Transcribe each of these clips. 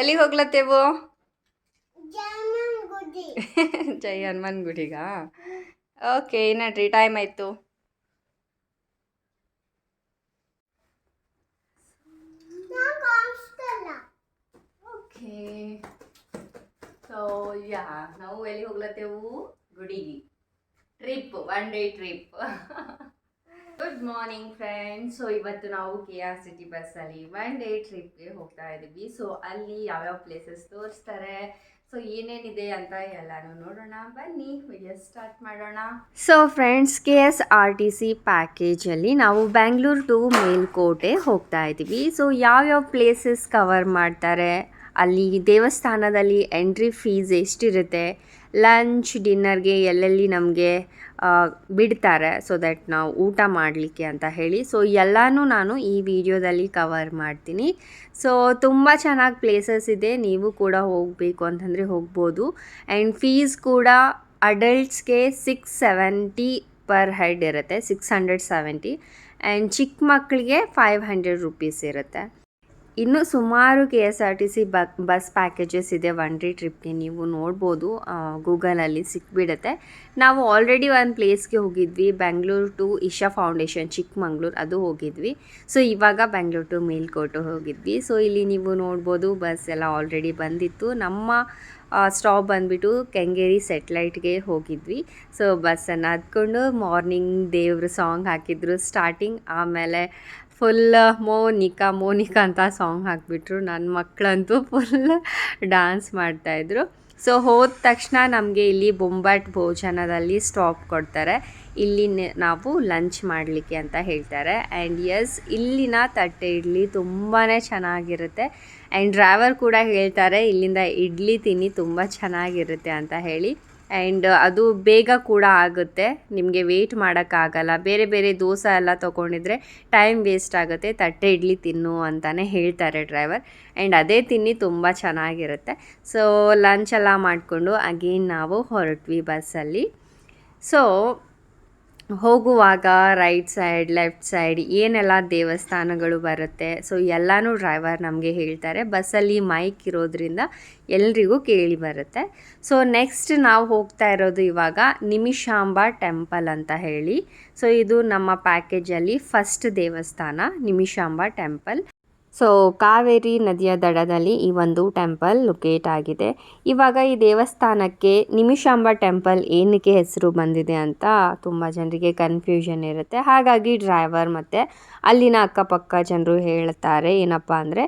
ಎಲ್ಲಿಗೆ ಹೋಗ್ಲತ್ತೇವು? ಜೈ ಹನುಮಾನ್ ಗುಡಿಗ. ಓಕೆ, ನಡ್ರಿ, ಟೈಮ್ ಆಯಿತು. ಓಕೆ, ಸೊ ಯಾ ನಾವು ಎಲ್ಲಿ ಹೋಗ್ಲತ್ತೇವು? ಗುಡಿಗೆ. Trip, 1 day trip. Good morning friends. So ಇವತ್ತು ನಾವು KRCT ಬಸ್ಸಲ್ಲಿ 1 ಡೇ ಟ್ರಿಪ್ಗೆ ಹೋಗ್ತಾ ಇದ್ದೀವಿ. ಸೊ ಅಲ್ಲಿ ಯಾವ್ಯಾವ ಪ್ಲೇಸಸ್ ತೋರಿಸ್ತಾರೆ, ಸೊ ಏನೇನಿದೆ ಅಂತ ಎಲ್ಲಾನು ನೋಡೋಣ. ಬನ್ನಿ ವಿಡಿಯೋ ಸ್ಟಾರ್ಟ್ ಮಾಡೋಣ. ಸೊ ಫ್ರೆಂಡ್ಸ್, KSRTC ಪ್ಯಾಕೇಜಲ್ಲಿ ನಾವು ಬ್ಯಾಂಗ್ಳೂರು ಟು ಮೇಲ್ಕೋಟೆ ಹೋಗ್ತಾ ಇದ್ದೀವಿ. ಸೊ ಯಾವ್ಯಾವ ಪ್ಲೇಸಸ್ ಕವರ್ ಮಾಡ್ತಾರೆ, ಅಲ್ಲಿ ದೇವಸ್ಥಾನದಲ್ಲಿ ಎಂಟ್ರಿ ಫೀಸ್ ಎಷ್ಟಿರುತ್ತೆ, ಲಂಚ್ ಡಿನ್ನರ್ಗೆ ಎಲ್ಲೆಲ್ಲಿ ನಮಗೆ ಬಿಡ್ತಾರೆ ಸೊ ದಟ್ ನಾವು ಊಟ ಮಾಡಲಿಕ್ಕೆ ಅಂತ ಹೇಳಿ, ಸೊ ಎಲ್ಲನೂ ನಾನು ಈ ವಿಡಿಯೋದಲ್ಲಿ ಕವರ್ ಮಾಡ್ತೀನಿ. ಸೊ ತುಂಬ ಚೆನ್ನಾಗಿ ಪ್ಲೇಸಸ್ ಇದೆ, ನೀವು ಕೂಡ ಹೋಗಬೇಕು ಅಂತಂದರೆ ಹೋಗ್ಬೋದು. ಆ್ಯಂಡ್ ಫೀಸ್ ಕೂಡ ಅಡಲ್ಟ್ಸ್ಗೆ 670 ಪರ್ ಹೆಡ್ ಇರುತ್ತೆ, 670. ಆ್ಯಂಡ್ ಚಿಕ್ಕ ಮಕ್ಕಳಿಗೆ 500 ರುಪೀಸ್ ಇರುತ್ತೆ. ಇನ್ನು ಸುಮಾರು KSRTC ಬಸ್ ಪ್ಯಾಕೇಜಸ್ ಇದೆ 1 ಡೇ ಟ್ರಿಪ್ಗೆ, ನೀವು ನೋಡ್ಬೋದು, ಗೂಗಲಲ್ಲಿ ಸಿಕ್ಬಿಡುತ್ತೆ. ನಾವು ಆಲ್ರೆಡಿ ಒಂದು ಪ್ಲೇಸ್ಗೆ ಹೋಗಿದ್ವಿ, ಬೆಂಗಳೂರು ಟು ಇಶಾ ಫೌಂಡೇಶನ್ ಚಿಕ್ಕಮಂಗ್ಳೂರು, ಅದು ಹೋಗಿದ್ವಿ. ಸೊ ಇವಾಗ ಬೆಂಗಳೂರು ಟು ಮೇಲ್ಕೋಟೆ ಹೋಗಿದ್ವಿ. ಸೊ ಇಲ್ಲಿ ನೀವು ನೋಡ್ಬೋದು ಬಸ್ ಎಲ್ಲ ಆಲ್ರೆಡಿ ಬಂದಿತ್ತು. ನಮ್ಮ ಸ್ಟಾಪ್ ಬಂದುಬಿಟ್ಟು ಕೆಂಗೇರಿ ಸೆಟ್ಲೈಟ್ಗೆ ಹೋಗಿದ್ವಿ. ಸೊ ಬಸ್ಸನ್ನು ಹತ್ಕೊಂಡು ಮಾರ್ನಿಂಗ್ ದೇವ್ರ ಸಾಂಗ್ ಹಾಕಿದ್ರು ಸ್ಟಾರ್ಟಿಂಗ್, ಆಮೇಲೆ ಫುಲ್ ಮೋನಿಕಾ ಅಂತ ಸಾಂಗ್ ಹಾಕಿಬಿಟ್ರು. ನನ್ನ ಮಕ್ಕಳಂತೂ ಫುಲ್ ಡ್ಯಾನ್ಸ್ ಮಾಡ್ತಾಯಿದ್ರು. ಸೊ ಹೋದ ತಕ್ಷಣ ನಮಗೆ ಇಲ್ಲಿ ಬೊಂಬಾಟ್ ಭೋಜನದಲ್ಲಿ ಸ್ಟಾಪ್ ಕೊಡ್ತಾರೆ, ಇಲ್ಲಿ ನಾವು ಲಂಚ್ ಮಾಡಲಿಕ್ಕೆ ಅಂತ ಹೇಳ್ತಾರೆ. ಆ್ಯಂಡ್ ಎಸ್, ಇಲ್ಲಿನ ತಟ್ಟೆ ಇಡ್ಲಿ ತುಂಬಾ ಚೆನ್ನಾಗಿರುತ್ತೆ. ಆ್ಯಂಡ್ ಡ್ರೈವರ್ ಕೂಡ ಹೇಳ್ತಾರೆ ಇಲ್ಲಿಂದ ಇಡ್ಲಿ ತಿನ್ನಿ ತುಂಬ ಚೆನ್ನಾಗಿರುತ್ತೆ ಅಂತ ಹೇಳಿ. ಆ್ಯಂಡ್ ಅದು ಬೇಗ ಕೂಡ ಆಗುತ್ತೆ, ನಿಮಗೆ ವೆಯ್ಟ್ ಮಾಡೋಕ್ಕಾಗಲ್ಲ. ಬೇರೆ ಬೇರೆ ದೋಸೆ ಎಲ್ಲ ತೊಗೊಂಡಿದ್ರೆ ಟೈಮ್ ವೇಸ್ಟ್ ಆಗುತ್ತೆ, ತಟ್ಟೆ ಇಡ್ಲಿ ತಿನ್ನು ಅಂತಲೇ ಹೇಳ್ತಾರೆ ಡ್ರೈವರ್. ಆ್ಯಂಡ್ ಅದೇ ತಿನ್ನಿ ತುಂಬ ಚೆನ್ನಾಗಿರುತ್ತೆ. ಸೊ ಲಂಚ್ ಎಲ್ಲ ಮಾಡಿಕೊಂಡು ಅಗೇನ್ ನಾವು ಹೊರಟ್ವಿ ಬಸ್ಸಲ್ಲಿ. ಸೊ ಹೋಗುವಾಗ ರೈಟ್ ಸೈಡ್ ಲೆಫ್ಟ್ ಸೈಡ್ ಏನೆಲ್ಲ ದೇವಸ್ಥಾನಗಳು ಬರುತ್ತೆ, ಸೊ ಎಲ್ಲನೂ ಡ್ರೈವರ್ ನಮಗೆ ಹೇಳ್ತಾರೆ. ಬಸ್ಸಲ್ಲಿ ಮೈಕ್ ಇರೋದ್ರಿಂದ ಎಲ್ರಿಗೂ ಕೇಳಿ ಬರುತ್ತೆ. ಸೊ ನೆಕ್ಸ್ಟ್ ನಾವು ಹೋಗ್ತಾ ಇರೋದು ಇವಾಗ ನಿಮಿಷಾಂಬ ಟೆಂಪಲ್ ಅಂತ ಹೇಳಿ. ಸೊ ಇದು ನಮ್ಮ ಪ್ಯಾಕೇಜಲ್ಲಿ ಫಸ್ಟ್ ದೇವಸ್ಥಾನ ನಿಮಿಷಾಂಬ ಟೆಂಪಲ್. ಸೊ ಕಾವೇರಿ ನದಿಯ ದಡದಲ್ಲಿ ಈ ಒಂದು ಟೆಂಪಲ್ ಲೊಕೇಟ್ ಆಗಿದೆ. ಇವಾಗ ಈ ದೇವಸ್ಥಾನಕ್ಕೆ ನಿಮಿಷಾಂಬ ಟೆಂಪಲ್ ಏನಕ್ಕೆ ಹೆಸರು ಬಂದಿದೆ ಅಂತ ತುಂಬ ಜನರಿಗೆ ಕನ್ಫ್ಯೂಷನ್ ಇರುತ್ತೆ. ಹಾಗಾಗಿ ಡ್ರೈವರ್ ಮತ್ತು ಅಲ್ಲಿನ ಅಕ್ಕಪಕ್ಕ ಜನರು ಹೇಳ್ತಾರೆ ಏನಪ್ಪ ಅಂದರೆ,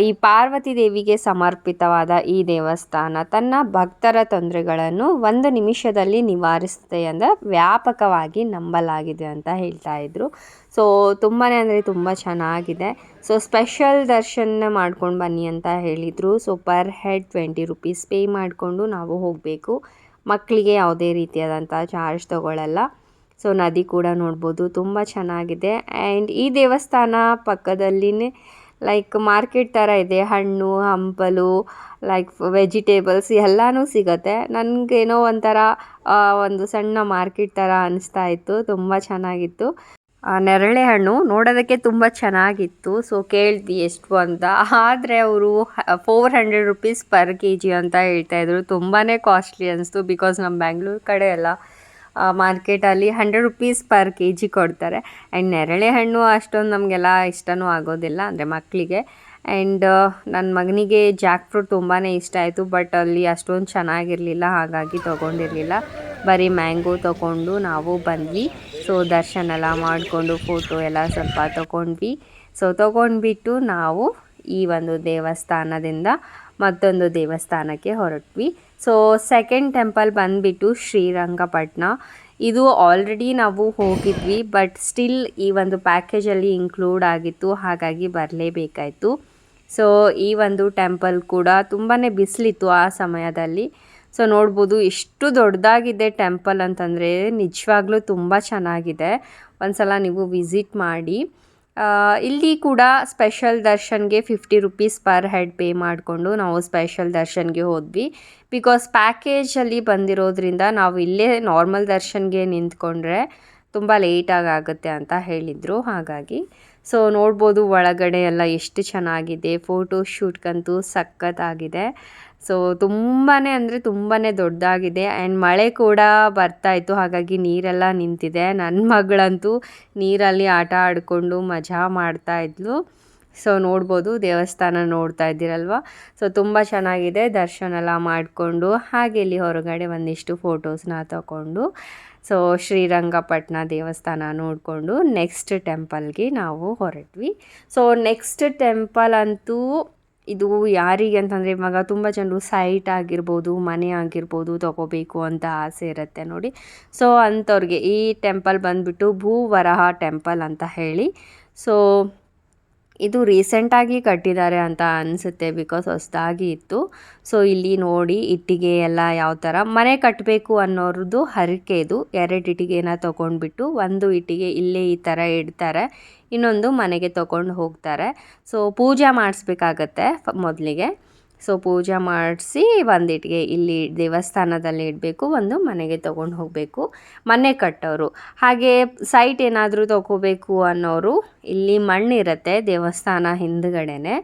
ಈ ಪಾರ್ವತಿ ದೇವಿಗೆ ಸಮರ್ಪಿತವಾದ ಈ ದೇವಸ್ಥಾನ ತನ್ನ ಭಕ್ತರ ತೊಂದರೆಗಳನ್ನು 1 ನಿಮಿಷದಲ್ಲಿ ನಿವಾರಿಸುತ್ತೆ ಅಂದರೆ ವ್ಯಾಪಕವಾಗಿ ನಂಬಲಾಗಿದೆ ಅಂತ ಹೇಳ್ತಾ ಇದ್ರು. ಸೊ ತುಂಬಾ ಅಂದರೆ ತುಂಬ ಚೆನ್ನಾಗಿದೆ. ಸೊ ಸ್ಪೆಷಲ್ ದರ್ಶನ ಮಾಡ್ಕೊಂಡು ಬನ್ನಿ ಅಂತ ಹೇಳಿದರು. So per head 20 rupees pay ಮಾಡಿಕೊಂಡು ನಾವು ಹೋಗಬೇಕು. ಮಕ್ಕಳಿಗೆ ಯಾವುದೇ ರೀತಿಯಾದಂಥ ಚಾರ್ಜ್ ತೊಗೊಳ್ಳಲ್ಲ. ಸೊ ನದಿ ಕೂಡ ನೋಡ್ಬೋದು, ತುಂಬ ಚೆನ್ನಾಗಿದೆ. ಆ್ಯಂಡ್ ಈ ದೇವಸ್ಥಾನ ಪಕ್ಕದಲ್ಲಿನೇ ಲೈಕ್ ಮಾರ್ಕೆಟ್ ಥರ ಇದೆ, ಹಣ್ಣು ಹಂಪಲು ಲೈಕ್ ವೆಜಿಟೇಬಲ್ಸ್ ಎಲ್ಲನೂ ಸಿಗುತ್ತೆ. ನನಗೇನೋ ಒಂಥರ ಒಂದು ಸಣ್ಣ ಮಾರ್ಕೆಟ್ ಥರ ಅನಿಸ್ತಾ ಇತ್ತು, ತುಂಬ ಚೆನ್ನಾಗಿತ್ತು. ನೆರಳೆ ಹಣ್ಣು ನೋಡೋದಕ್ಕೆ ತುಂಬ ಚೆನ್ನಾಗಿತ್ತು. ಸೊ ಕೇಳಿದ್ವಿ ಎಷ್ಟು ಅಂತ, ಆದರೆ ಅವರು 400 ರುಪೀಸ್ ಪರ್ kg ಅಂತ ಹೇಳ್ತಾಯಿದ್ರು. ತುಂಬಾ ಕಾಸ್ಟ್ಲಿ ಅನಿಸ್ತು. ಬಿಕಾಸ್ ನಮ್ಮ ಬೆಂಗಳೂರು ಕಡೆ ಎಲ್ಲ ಮಾರ್ಕೆಟಲ್ಲಿ 100 ರುಪೀಸ್ ಪರ್ kg ಕೊಡ್ತಾರೆ. ಆ್ಯಂಡ್ ನೆರಳೆ ಹಣ್ಣು ಅಷ್ಟೊಂದು ನಮಗೆಲ್ಲ ಇಷ್ಟನೂ ಆಗೋದಿಲ್ಲ, ಅಂದರೆ ಮಕ್ಕಳಿಗೆ. ಆ್ಯಂಡ್ ನನ್ನ ಮಗನಿಗೆ ಜಾಕ್ ಫ್ರೂಟ್ ತುಂಬಾ ಇಷ್ಟ ಆಯಿತು, ಬಟ್ ಅಲ್ಲಿ ಅಷ್ಟೊಂದು ಚೆನ್ನಾಗಿರಲಿಲ್ಲ, ಹಾಗಾಗಿ ತೊಗೊಂಡಿರಲಿಲ್ಲ. ಬರೀ ಮ್ಯಾಂಗೋ ತೊಗೊಂಡು ನಾವು ಬಂದ್ವಿ. ಸೊ ದರ್ಶನ ಎಲ್ಲ ಮಾಡಿಕೊಂಡು ಫೋಟೋ ಎಲ್ಲ ಸ್ವಲ್ಪ ತೊಗೊಂಡ್ವಿ. ಸೊ ತೊಗೊಂಡ್ಬಿಟ್ಟು ನಾವು ಈ ಒಂದು ದೇವಸ್ಥಾನದಿಂದ ಮತ್ತೊಂದು ದೇವಸ್ಥಾನಕ್ಕೆ ಹೊರಟ್ವಿ. ಸೊ ಸೆಕೆಂಡ್ ಟೆಂಪಲ್ ಬಂದುಬಿಟ್ಟು ಶ್ರೀರಂಗಪಟ್ಟಣ. ಇದು ಆಲ್ರೆಡಿ ನಾವು ಹೋಗಿದ್ವಿ, ಬಟ್ ಸ್ಟಿಲ್ ಈ ಒಂದು ಪ್ಯಾಕೇಜಲ್ಲಿ ಇನ್ಕ್ಲೂಡ್ ಆಗಿತ್ತು, ಹಾಗಾಗಿ ಬರಲೇಬೇಕಾಯಿತು. ಸೊ ಈ ಒಂದು ಟೆಂಪಲ್ ಕೂಡ ತುಂಬಾ ಬಿಸಿಲಿತ್ತು ಆ ಸಮಯದಲ್ಲಿ. ಸೊ ನೋಡ್ಬೋದು ಎಷ್ಟು ದೊಡ್ಡದಾಗಿದೆ ಟೆಂಪಲ್ ಅಂತಂದರೆ, ನಿಜವಾಗ್ಲೂ ತುಂಬ ಚೆನ್ನಾಗಿದೆ. ಒಂದ್ಸಲ ನೀವು ವಿಸಿಟ್ ಮಾಡಿ. ಇಲ್ಲಿ ಕೂಡ ಸ್ಪೆಷಲ್ ದರ್ಶನ್ಗೆ 50 ರುಪೀಸ್ ಪರ್ ಹೆಡ್ ಪೇ ಮಾಡಿಕೊಂಡು ನಾವು ಸ್ಪೆಷಲ್ ದರ್ಶನ್ಗೆ ಹೋದ್ವಿ. ಬಿಕಾಸ್ ಪ್ಯಾಕೇಜಲ್ಲಿ ಬಂದಿರೋದ್ರಿಂದ ನಾವು ಇಲ್ಲೇ ನಾರ್ಮಲ್ ದರ್ಶನ್ಗೆ ನಿಂತ್ಕೊಂಡ್ರೆ ತುಂಬ ಲೇಟಾಗಿ ಆಗುತ್ತೆ ಅಂತ ಹೇಳಿದರು, ಹಾಗಾಗಿ. ಸೊ ನೋಡ್ಬೋದು ಒಳಗಡೆ ಎಲ್ಲ ಎಷ್ಟು ಚೆನ್ನಾಗಿದೆ, ಫೋಟೋ ಶೂಟ್ಗಂತೂ ಸಖತ್ತಾಗಿದೆ. ಸೊ ತುಂಬಾ ಅಂದರೆ ತುಂಬಾ ದೊಡ್ಡದಾಗಿದೆ. ಆ್ಯಂಡ್ ಮಳೆ ಕೂಡ ಬರ್ತಾಯಿತ್ತು, ಹಾಗಾಗಿ ನೀರೆಲ್ಲ ನಿಂತಿದೆ. ನನ್ನ ಮಗಳಂತೂ ನೀರಲ್ಲಿ ಆಟ ಆಡಿಕೊಂಡು ಮಜಾ ಮಾಡ್ತಾಯಿದ್ಲು. ಸೊ ನೋಡ್ಬೋದು, ದೇವಸ್ಥಾನ ನೋಡ್ತಾ ಇದ್ದೀರಲ್ವ. ಸೊ ತುಂಬ ಚೆನ್ನಾಗಿದೆ. ದರ್ಶನ ಎಲ್ಲ ಮಾಡಿಕೊಂಡು ಹಾಗೆ ಇಲ್ಲಿ ಹೊರಗಡೆ ಒಂದಿಷ್ಟು ಫೋಟೋಸ್ನ ತಗೊಂಡು ಸೊ ಶ್ರೀರಂಗಪಟ್ಟಣ ದೇವಸ್ಥಾನ ನೋಡಿಕೊಂಡು ನೆಕ್ಸ್ಟ್ ಟೆಂಪಲ್ಗೆ ನಾವು ಹೊರಟ್ವಿ. ಸೊ ನೆಕ್ಸ್ಟ್ ಟೆಂಪಲ್ ಅಂತೂ ಇದು ಯಾರಿಗೆ ಅಂತಂದರೆ, ಇವಾಗ ತುಂಬ ಜನರು ಸೈಟ್ ಆಗಿರ್ಬೋದು, ಮನೆ ಆಗಿರ್ಬೋದು ತೊಗೋಬೇಕು ಅಂತ ಆಸೆ ಇರುತ್ತೆ ನೋಡಿ. ಸೊ ಅಂಥವ್ರಿಗೆ ಈ ಟೆಂಪಲ್ ಬಂದುಬಿಟ್ಟು ಭೂವರಹ ಟೆಂಪಲ್ ಅಂತ ಹೇಳಿ. ಸೊ ಇದು ರೀಸೆಂಟಾಗಿ ಕಟ್ಟಿದ್ದಾರೆ ಅಂತ ಅನಿಸುತ್ತೆ, ಬಿಕಾಸ್ ಹೊಸದಾಗಿ ಇತ್ತು. ಸೊ ಇಲ್ಲಿ ನೋಡಿ ಇಟ್ಟಿಗೆ ಎಲ್ಲ ಯಾವ ಥರ ಮನೆ ಕಟ್ಟಬೇಕು ಅನ್ನೋರದ್ದು ಹರಕೆ ಇದು. 2 ಇಟ್ಟಿಗೆನ ತೊಗೊಂಡ್ಬಿಟ್ಟು ಒಂದು ಇಟ್ಟಿಗೆ ಇಲ್ಲೇ ಈ ಥರ ಇಡ್ತಾರೆ, ಇನ್ನೊಂದು ಮನೆಗೆ ತೊಗೊಂಡು ಹೋಗ್ತಾರೆ. ಸೊ ಪೂಜೆ ಮಾಡಿಸ್ಬೇಕಾಗತ್ತೆ ಮೊದಲಿಗೆ. ಸೊ ಪೂಜೆ ಮಾಡಿಸಿ ಒಂದಿಟ್ಟಿಗೆ ಇಲ್ಲಿ ದೇವಸ್ಥಾನದಲ್ಲಿ ಇಡಬೇಕು, ಒಂದು ಮನೆಗೆ ತೊಗೊಂಡು ಹೋಗಬೇಕು ಮನೆ ಕಟ್ಟೋರು. ಹಾಗೆ ಸೈಟ್ ಏನಾದರೂ ತೊಗೋಬೇಕು ಅನ್ನೋರು ಇಲ್ಲಿ ಮಣ್ಣಿರುತ್ತೆ ದೇವಸ್ಥಾನ ಹಿಂದ್ಗಡೆನೆ.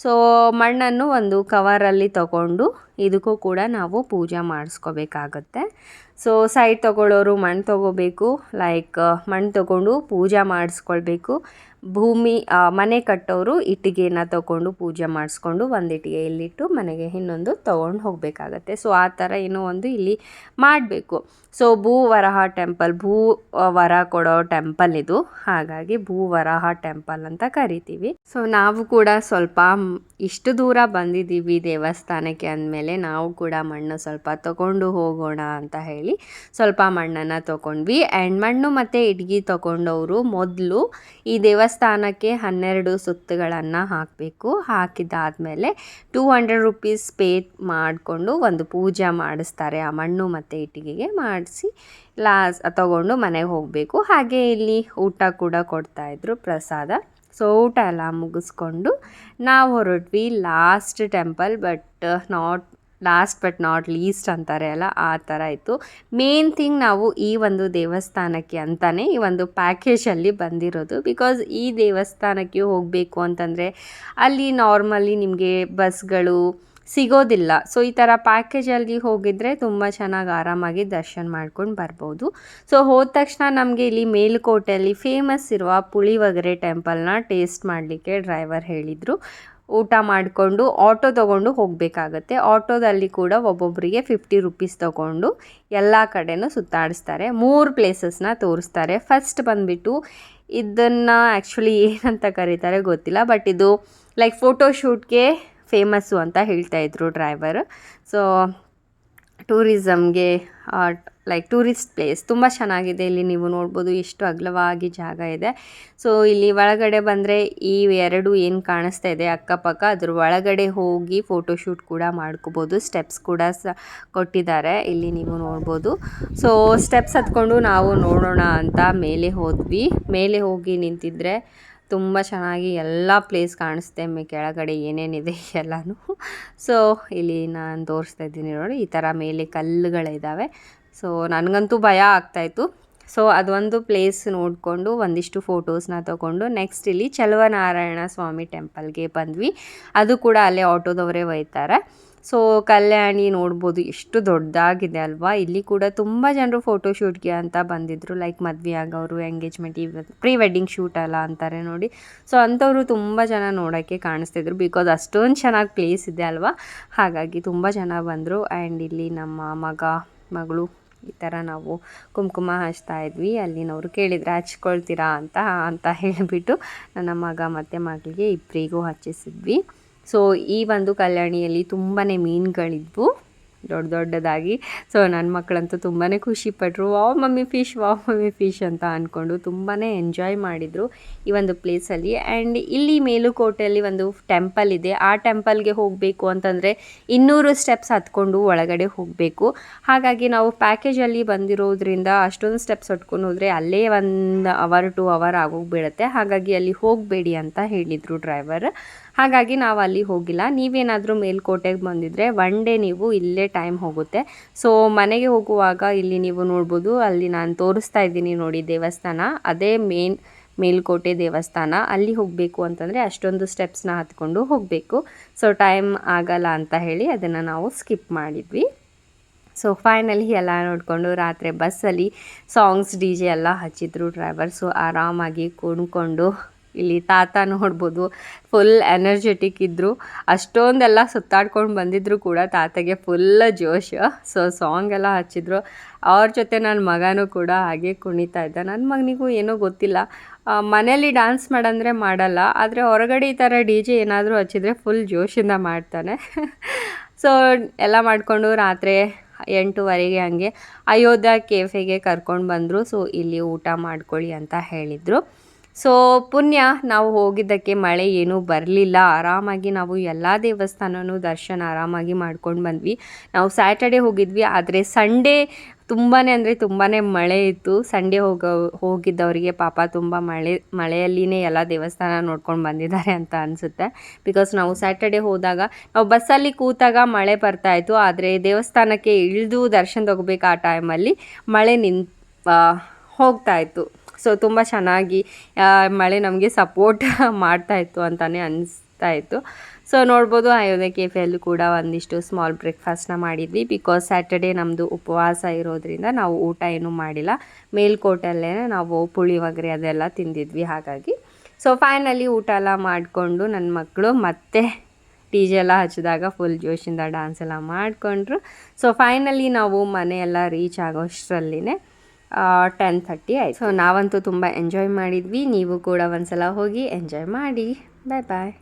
ಸೊ ಮಣ್ಣನ್ನು ಒಂದು ಕವರಲ್ಲಿ ತೊಗೊಂಡು ಇದಕ್ಕೂ ಕೂಡ ನಾವು ಪೂಜೆ ಮಾಡಿಸ್ಕೋಬೇಕಾಗತ್ತೆ. ಸೊ ಸೈಟ್ ತೊಗೊಳ್ಳೋರು ಮಣ್ಣು ತೊಗೋಬೇಕು, ಲೈಕ್ ಮಣ್ಣು ತೊಗೊಂಡು ಪೂಜೆ ಮಾಡಿಸ್ಕೊಳ್ಬೇಕು. ಮನೆ ಕಟ್ಟೋರು ಇಟ್ಟಿಗೆನ ತೊಗೊಂಡು ಪೂಜೆ ಮಾಡಿಸ್ಕೊಂಡು ಒಂದು ಇಟ್ಟಿಗೆ ಇಲ್ಲಿಟ್ಟು ಮನೆಗೆ ಇನ್ನೊಂದು ತೊಗೊಂಡು ಹೋಗಬೇಕಾಗತ್ತೆ. ಸೊ ಆ ಥರ ಏನೋ ಒಂದು ಇಲ್ಲಿ ಮಾಡಬೇಕು. ಸೊ ಭೂವರಹ ಟೆಂಪಲ್, ವರ ಕೊಡೋ ಟೆಂಪಲ್ ಇದು, ಹಾಗಾಗಿ ಭೂವರಹ ಟೆಂಪಲ್ ಅಂತ ಕರಿತೀವಿ. ಸೊ ನಾವು ಕೂಡ ಸ್ವಲ್ಪ ಇಷ್ಟು ದೂರ ಬಂದಿದ್ದೀವಿ ದೇವಸ್ಥಾನಕ್ಕೆ ಅಂದಮೇಲೆ ನಾವು ಕೂಡ ಮಣ್ಣು ಸ್ವಲ್ಪ ತೊಗೊಂಡು ಹೋಗೋಣ ಅಂತ ಹೇಳಿ ಸ್ವಲ್ಪ ಮಣ್ಣನ್ನು ತೊಗೊಂಡ್ವಿ. ಆ್ಯಂಡ್ ಮಣ್ಣು ಮತ್ತು ಇಟ್ಗೆ ತೊಗೊಂಡವರು ಮೊದಲು ಈ ದೇವಸ್ಥಾನಕ್ಕೆ 12 ಸುತ್ತುಗಳನ್ನು ಹಾಕಬೇಕು. ಹಾಕಿದ್ದಾದಮೇಲೆ 200 ರೂಪೀಸ್ ಪೇ ಮಾಡಿಕೊಂಡು ಒಂದು ಪೂಜೆ ಮಾಡಿಸ್ತಾರೆ. ಆ ಮಣ್ಣು ಮತ್ತು ಇಟ್ಟಿಗೆಗೆ ಮಾಡಿಸಿ ತೊಗೊಂಡು ಮನೆಗೆ ಹೋಗಬೇಕು. ಹಾಗೆ ಇಲ್ಲಿ ಊಟ ಕೂಡ ಕೊಡ್ತಾಯಿದ್ರು, ಪ್ರಸಾದ. ಸೊ ಊಟ ಎಲ್ಲ ಮುಗಿಸ್ಕೊಂಡು ನಾವು ಹೊರಟ್ವಿ last temple, last but not least ಅಂತಾರೆ ಅಲ್ಲ, ಆ ಥರ ಇತ್ತು. ಮೇನ್ ಥಿಂಗ್ ನಾವು ಈ ಒಂದು ದೇವಸ್ಥಾನಕ್ಕೆ ಅಂತಲೇ ಈ ಒಂದು ಪ್ಯಾಕೇಜಲ್ಲಿ ಬಂದಿರೋದು. ಬಿಕಾಸ್ ಈ ದೇವಸ್ಥಾನಕ್ಕೆ ಹೋಗಬೇಕು ಅಂತಂದರೆ ಅಲ್ಲಿ ನಾರ್ಮಲಿ ನಿಮಗೆ ಬಸ್ಗಳು ಸಿಗೋದಿಲ್ಲ. ಸೊ ಈ ಥರ ಪ್ಯಾಕೇಜಲ್ಲಿ ಹೋಗಿದ್ರೆ ತುಂಬ ಚೆನ್ನಾಗಿ ಆರಾಮಾಗಿ ದರ್ಶನ ಮಾಡ್ಕೊಂಡು ಬರ್ಬೋದು. ಸೊ ಹೋದ ತಕ್ಷಣ ನಮಗೆ ಇಲ್ಲಿ ಮೇಲುಕೋಟೆಯಲ್ಲಿ ಫೇಮಸ್ ಇರುವ ಪುಳಿಯೋಗರೆ ಟೆಂಪಲ್ನ ಟೇಸ್ಟ್ ಮಾಡಲಿಕ್ಕೆ ಡ್ರೈವರ್ ಹೇಳಿದರು. ಊಟ ಮಾಡಿಕೊಂಡು ಆಟೋ ತೊಗೊಂಡು ಹೋಗಬೇಕಾಗತ್ತೆ. ಆಟೋದಲ್ಲಿ ಕೂಡ ಒಬ್ಬೊಬ್ಬರಿಗೆ 50 ರೂಪೀಸ್ ತೊಗೊಂಡು ಎಲ್ಲ ಕಡೆನೂ ಸುತ್ತಾಡಿಸ್ತಾರೆ. 3 ಪ್ಲೇಸಸ್ನ ತೋರಿಸ್ತಾರೆ. ಫಸ್ಟ್ ಬಂದುಬಿಟ್ಟು ಇದನ್ನು ಆ್ಯಕ್ಚುಲಿ ಏನಂತ ಕರೀತಾರೆ ಗೊತ್ತಿಲ್ಲ, ಬಟ್ ಇದು ಲೈಕ್ ಫೋಟೋಶೂಟ್ಗೆ ಫೇಮಸ್ಸು ಅಂತ ಹೇಳ್ತಾಯಿದ್ರು ಡ್ರೈವರ್. ಸೊ ಟೂರಿಸಮ್ಗೆ ಲೈಕ್ ಟೂರಿಸ್ಟ್ ಪ್ಲೇಸ್ ತುಂಬ ಚೆನ್ನಾಗಿದೆ. ಇಲ್ಲಿ ನೀವು ನೋಡ್ಬೋದು ಎಷ್ಟು ಅಗಲವಾಗಿ ಜಾಗ ಇದೆ. ಸೊ ಇಲ್ಲಿ ಒಳಗಡೆ ಬಂದರೆ ಈ 2 ಏನು ಕಾಣಿಸ್ತಾ ಇದೆ ಅಕ್ಕಪಕ್ಕ, ಅದ್ರ ಒಳಗಡೆ ಹೋಗಿ ಫೋಟೋಶೂಟ್ ಕೂಡ ಮಾಡ್ಕೋಬೋದು. ಸ್ಟೆಪ್ಸ್ ಕೂಡ ಕೊಟ್ಟಿದ್ದಾರೆ, ಇಲ್ಲಿ ನೀವು ನೋಡ್ಬೋದು. ಸೊ ಸ್ಟೆಪ್ಸ್ ಹತ್ಕೊಂಡು ನಾವು ನೋಡೋಣ ಅಂತ ಮೇಲೆ ಹೋದ್ವಿ. ಮೇಲೆ ಹೋಗಿ ನಿಂತಿದ್ರೆ ತುಂಬ ಚೆನ್ನಾಗಿ ಎಲ್ಲ ಪ್ಲೇಸ್ ಕಾಣಿಸುತ್ತೆ, ಕೆಳಗಡೆ ಏನೇನಿದೆ ಎಲ್ಲನೂ. ಸೊ ಇಲ್ಲಿ ನಾನು ತೋರಿಸ್ತಾ ಇದ್ದೀನಿ ನೋಡಿ, ಈ ಥರ ಮೇಲೆ ಕಲ್ಲುಗಳಿದ್ದಾವೆ. ಸೊ ನನಗಂತೂ ಭಯ ಆಗ್ತಾಯಿತ್ತು. ಸೊ ಅದೊಂದು ಪ್ಲೇಸ್ ನೋಡಿಕೊಂಡು ಒಂದಿಷ್ಟು ಫೋಟೋಸ್ನ ತೊಗೊಂಡು ನೆಕ್ಸ್ಟ್ ಇಲ್ಲಿ ಚಲುವನಾರಾಯಣ ಸ್ವಾಮಿ ಟೆಂಪಲ್ಗೆ ಬಂದ್ವಿ. ಅದು ಕೂಡ ಅಲ್ಲೇ ಆಟೋದವರೇ ಒಯ್ತಾರೆ. ಸೊ ಕಲ್ಯಾಣಿ ನೋಡ್ಬೋದು ಎಷ್ಟು ದೊಡ್ಡದಾಗಿದೆ ಅಲ್ವಾ. ಇಲ್ಲಿ ಕೂಡ ತುಂಬ ಜನರು ಫೋಟೋಶೂಟ್ಗೆ ಅಂತ ಬಂದಿದ್ದರು, ಲೈಕ್ ಮದುವೆ ಆಗೋರು, ಎಂಗೇಜ್ಮೆಂಟ್, ಪ್ರೀ ವೆಡ್ಡಿಂಗ್ ಶೂಟ್ ಎಲ್ಲ ಅಂತಾರೆ ನೋಡಿ. ಸೊ ಅಂಥವ್ರು ತುಂಬ ಜನ ನೋಡೋಕ್ಕೆ ಕಾಣಿಸ್ತಿದ್ರು, ಬಿಕಾಸ್ ಅಷ್ಟೊಂದು ಚೆನ್ನಾಗಿ ಪ್ಲೇಸ್ ಇದೆ ಅಲ್ವಾ, ಹಾಗಾಗಿ ತುಂಬ ಜನ ಬಂದರು. ಆ್ಯಂಡ್ ಇಲ್ಲಿ ನಮ್ಮ ಮಗಳು ಈ ಥರ ನಾವು ಕುಂಕುಮ ಹಚ್ತಾ ಇದ್ವಿ. ಅಲ್ಲಿನವರು ಕೇಳಿದರೆ ಹಚ್ಕೊಳ್ತೀರಾ ಅಂತ ಹೇಳಿಬಿಟ್ಟು ನನ್ನ ಮಗ ಮತ್ತು ಮಗಳಿಗೆ ಇಬ್ಬರಿಗೂ ಹಚ್ಚಿಸಿದ್ವಿ. ಸೊ ಈ ಒಂದು ಕಲ್ಯಾಣಿಯಲ್ಲಿ ತುಂಬಾ ಮೀನುಗಳಿದ್ವು ದೊಡ್ಡದಾಗಿ. ಸೊ ನನ್ನ ಮಕ್ಕಳಂತೂ ತುಂಬಾ ಖುಷಿಪಟ್ಟರು, ವಾವ್ ಮಮ್ಮಿ ಫಿಶ್ ಅಂತ ಅಂದ್ಕೊಂಡು ತುಂಬಾ ಎಂಜಾಯ್ ಮಾಡಿದರು ಈ ಒಂದು ಪ್ಲೇಸಲ್ಲಿ. ಆ್ಯಂಡ್ ಇಲ್ಲಿ ಮೇಲುಕೋಟೆಯಲ್ಲಿ ಒಂದು ಟೆಂಪಲ್ ಇದೆ. ಆ ಟೆಂಪಲ್ಗೆ ಹೋಗಬೇಕು ಅಂತಂದರೆ 200 ಸ್ಟೆಪ್ಸ್ ಹತ್ಕೊಂಡು ಒಳಗಡೆ ಹೋಗಬೇಕು. ಹಾಗಾಗಿ ನಾವು ಪ್ಯಾಕೇಜಲ್ಲಿ ಬಂದಿರೋದ್ರಿಂದ ಅಷ್ಟೊಂದು ಸ್ಟೆಪ್ಸ್ ಹತ್ಕೊಂಡು ಹೋದರೆ ಅಲ್ಲೇ 1 ಅವರ್ 2 ಅವರ್ ಆಗೋಗ್ಬಿಡುತ್ತೆ. ಹಾಗಾಗಿ ಅಲ್ಲಿ ಹೋಗಬೇಡಿ ಅಂತ ಹೇಳಿದರು ಡ್ರೈವರ್. ಹಾಗಾಗಿ ನಾವು ಅಲ್ಲಿ ಹೋಗಿಲ್ಲ. ನೀವೇನಾದರೂ ಮೇಲ್ಕೋಟೆಗೆ ಬಂದಿದ್ದರೆ 1 ಡೇ ನೀವು ಇಲ್ಲೇ ಟೈಮ್ ಹೋಗುತ್ತೆ. ಸೊ ಮನೆಗೆ ಹೋಗುವಾಗ ಇಲ್ಲಿ ನೀವು ನೋಡ್ಬೋದು, ಅಲ್ಲಿ ನಾನು ತೋರಿಸ್ತಾ ಇದ್ದೀನಿ ನೋಡಿ ದೇವಸ್ಥಾನ, ಅದೇ ಮೇಲ್ಕೋಟೆ ದೇವಸ್ಥಾನ. ಅಲ್ಲಿ ಹೋಗಬೇಕು ಅಂತಂದರೆ ಅಷ್ಟೊಂದು ಸ್ಟೆಪ್ಸ್ನ ಹತ್ಕೊಂಡು ಹೋಗಬೇಕು. ಸೊ ಟೈಮ್ ಆಗಲ್ಲ ಅಂತ ಹೇಳಿ ಅದನ್ನು ನಾವು ಸ್ಕಿಪ್ ಮಾಡಿದ್ವಿ. ಸೊ ಫೈನಲಿ ಎಲ್ಲ ನೋಡಿಕೊಂಡು ರಾತ್ರಿ ಬಸ್ಸಲ್ಲಿ ಸಾಂಗ್ಸ್ ಡಿ ಜೆ ಎಲ್ಲ ಹಚ್ಚಿದ್ರು ಡ್ರೈವರ್ಸು. ಆರಾಮಾಗಿ ಕುಣ್ಕೊಂಡು ಇಲ್ಲಿ ತಾತ ನೋಡ್ಬೋದು ಫುಲ್ ಎನರ್ಜೆಟಿಕ್ ಇದ್ದರು. ಅಷ್ಟೊಂದೆಲ್ಲ ಸುತ್ತಾಡ್ಕೊಂಡು ಬಂದಿದ್ರು ಕೂಡ ತಾತಗೆ ಫುಲ್ ಜೋಶ್. ಸೊ ಸಾಂಗ್ ಎಲ್ಲ ಹಚ್ಚಿದ್ರು. ಅವ್ರ ಜೊತೆ ನನ್ನ ಮಗನೂ ಕೂಡ ಹಾಗೆ ಕುಣಿತಾ ಇದ್ದ. ನನ್ನ ಮಗನಿಗೂ ಏನೋ ಗೊತ್ತಿಲ್ಲ, ಮನೇಲಿ ಡ್ಯಾನ್ಸ್ ಮಾಡಂದರೆ ಮಾಡಲ್ಲ, ಆದರೆ ಹೊರಗಡೆ ಈ ಥರ ಡಿ ಜೆ ಏನಾದರೂ ಹಚ್ಚಿದ್ರೆ ಫುಲ್ ಜೋಶಿಂದ ಮಾಡ್ತಾನೆ. ಸೊ ಎಲ್ಲ ಮಾಡಿಕೊಂಡು ರಾತ್ರಿ 8:30 ಹಂಗೆ ಅಯೋಧ್ಯ ಕೆಫೆಗೆ ಕರ್ಕೊಂಡು ಬಂದರು. ಸೊ ಇಲ್ಲಿ ಊಟ ಮಾಡ್ಕೊಳ್ಳಿ ಅಂತ ಹೇಳಿದರು. ಸೊ ಪುಣ್ಯ ನಾವು ಹೋಗಿದ್ದಕ್ಕೆ ಮಳೆ ಏನೂ ಬರಲಿಲ್ಲ. ಆರಾಮಾಗಿ ನಾವು ಎಲ್ಲ ದೇವಸ್ಥಾನನೂ ದರ್ಶನ ಆರಾಮಾಗಿ ಮಾಡ್ಕೊಂಡು ಬಂದ್ವಿ. ನಾವು ಸ್ಯಾಟರ್ಡೆ ಹೋಗಿದ್ವಿ, ಆದರೆ ಸಂಡೇ ತುಂಬಾ ಅಂದರೆ ತುಂಬಾ ಮಳೆ ಇತ್ತು. ಸಂಡೇ ಹೋಗಿದ್ದವರಿಗೆ ಪಾಪ ತುಂಬ ಮಳೆಯಲ್ಲಿನೇ ಎಲ್ಲ ದೇವಸ್ಥಾನ ನೋಡ್ಕೊಂಡು ಬಂದಿದ್ದಾರೆ ಅಂತ ಅನಿಸುತ್ತೆ. ಬಿಕಾಸ್ ನಾವು ಸ್ಯಾಟರ್ಡೆ ಹೋದಾಗ ನಾವು ಬಸ್ಸಲ್ಲಿ ಕೂತಾಗ ಮಳೆ ಬರ್ತಾಯಿತ್ತು, ಆದರೆ ದೇವಸ್ಥಾನಕ್ಕೆ ಇಳಿದು ದರ್ಶನ ತಗೋಬೇಕು ಆ ಟೈಮಲ್ಲಿ ಮಳೆ ಹೋಗ್ತಾಯಿತ್ತು. ಸೊ ತುಂಬ ಚೆನ್ನಾಗಿ ಮಳೆ ನಮಗೆ ಸಪೋರ್ಟ್ ಮಾಡ್ತಾಯಿತ್ತು ಅಂತಲೇ ಅನಿಸ್ತಾಯಿತ್ತು. ಸೊ ನೋಡ್ಬೋದು ಅಯೋಧ್ಯೆ ಕೆಫೆಯಲ್ಲೂ ಕೂಡ ಒಂದಿಷ್ಟು ಸ್ಮಾಲ್ ಬ್ರೇಕ್ಫಾಸ್ಟ್ನ ಮಾಡಿದ್ವಿ. ಬಿಕಾಸ್ ಸ್ಯಾಟರ್ಡೇ ನಮ್ಮದು ಉಪವಾಸ ಇರೋದ್ರಿಂದ ನಾವು ಊಟ ಏನೂ ಮಾಡಿಲ್ಲ. ಮೇಲ್ಕೋಟಲ್ಲೇ ನಾವು ಪುಳಿಯೋಗರೆ ಅದೆಲ್ಲ ತಿಂದಿದ್ವಿ ಹಾಗಾಗಿ. ಸೊ ಫೈನಲಿ ಊಟ ಎಲ್ಲ ಮಾಡಿಕೊಂಡು ನನ್ನ ಮಕ್ಕಳು ಮತ್ತೆ ಡಿ ಜೆ ಎಲ್ಲ ಹಚ್ಚಿದಾಗ ಫುಲ್ ಜೋಶಿಂದ ಡ್ಯಾನ್ಸ್ ಎಲ್ಲ ಮಾಡಿಕೊಂಡ್ರು. ಸೊ ಫೈನಲಿ ನಾವು ಮನೆಯೆಲ್ಲ ರೀಚ್ ಆಗೋಷ್ಟರಲ್ಲಿನೇ 10:30 ಆಯಿತು. ಸೊ ನಾವಂತೂ ತುಂಬ ಎಂಜಾಯ್ ಮಾಡಿದ್ವಿ. ನೀವು ಕೂಡ ಒಂದ್ಸಲ ಹೋಗಿ ಎಂಜಾಯ್ ಮಾಡಿ. ಬಾಯ್ ಬಾಯ್.